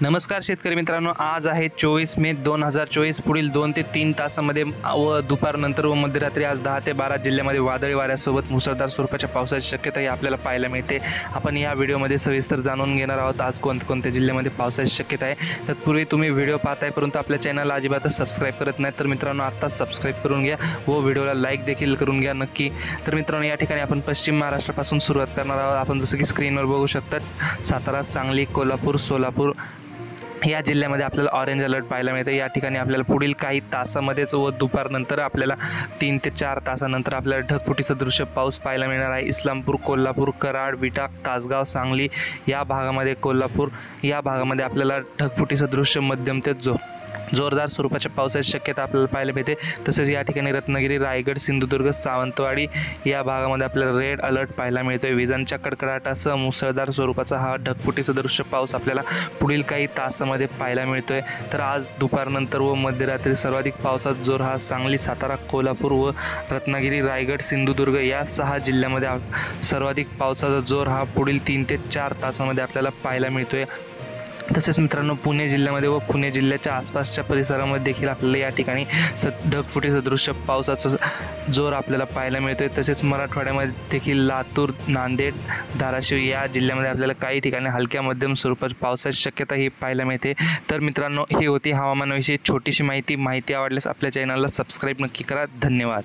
नमस्कार शेतकरी मित्रांनो, आज आहे 24 मे 2024। पुढील 2 ते 3 तासामध्ये व दुपारनंतर व मध्यरात्री आज 10 ते 12 जिल्ह्यामध्ये वादळी वाऱ्यासोबत मुसळधार स्वरूपाच्या पावसाची शक्यता ही आपल्याला पाहायला मिळते। आपण या व्हिडिओमध्ये सविस्तर जाणून घेणार आहोत आज कोणत्या जिल्ह्यामध्ये पावसाची शक्यता आहे। तत्पूर्वी तुम्ही व्हिडिओ पाहताय परंतु आपल्या चॅनलला अजिबातच सबस्क्राईब करत नाही तर मित्रांनो आत्ताच सबस्क्राईब करून घ्या व व्हिडिओला लाईक देखील करून घ्या नक्की। तर मित्रांनो या ठिकाणी आपण पश्चिम महाराष्ट्रापासून सुरुवात करणार आहोत। आपण जसं की स्क्रीनवर बघू शकता सातारा, सांगली, कोल्हापूर, सोलापूर या जिल्ह्यामध्ये आपल्याला ऑरेंज अलर्ट पाहायला मिळते। या ठिकाणी आपल्याला पुढील काही तासामध्येच व दुपारनंतर आपल्याला 3 ते 4 तासानंतर आपल्याला ढगफुटी सदृश्य पाऊस पाहायला मिळणार आहे। इस्लामपूर, कोल्हापूर, कराड, विटा, तासगाव, सांगली या भागामध्ये, कोल्हापूर या भागामध्ये आपल्याला ढगफुटी सदृश्य मध्यम ते जोरदार स्वरूपाच्या पावसाची शक्यता आपल्याला पाहायला मिळते। तसेच या ठिकाणी रत्नागिरी, रायगड, सिंधुदुर्ग, सावंतवाडी या भागामध्ये आपल्याला रेड अलर्ट पाहायला मिळतोय। विजांच्या कडकडाटासह मुसळधार स्वरूपाचा हा ढगफुटी सदृश्य पाऊस आपल्याला पुढील काही तासामध्ये पाहायला मिळतोय। तर आज दुपारनंतर व मध्यरात्री सर्वाधिक पावसाचा जोर हा सांगली, सातारा, कोल्हापूर व रत्नागिरी, रायगड, सिंधुदुर्ग या 6 जिल्ह्यामध्ये सर्वाधिक पावसाचा जोर हा पुढील 3 ते 4 तासामध्ये आपल्याला पाहायला मिळतोय। तसेच मित्रांनो पुणे जिल्ह्यामध्ये व पुणे जिल्ह्याच्या आसपासच्या परिसरामध्ये देखील आपल्याला या ठिकाणी ढगफुटी सदृश्य पावसाचा जोर आपल्याला पाहायला मिळतोय। तसेच मराठवाड्यामध्ये देखील लातूर, नांदेड, धाराशिव या जिल्ह्यामध्ये आपल्याला काही ठिकाणी हलक्या मध्यम स्वरूपाची पावसाची शक्यता ही पाहायला मिळते। तर मित्रांनो ही होती हवामानाविषयी छोटीशी माहिती आवडल्यास आपल्या चॅनलला सबस्क्राईब नक्की करा। धन्यवाद।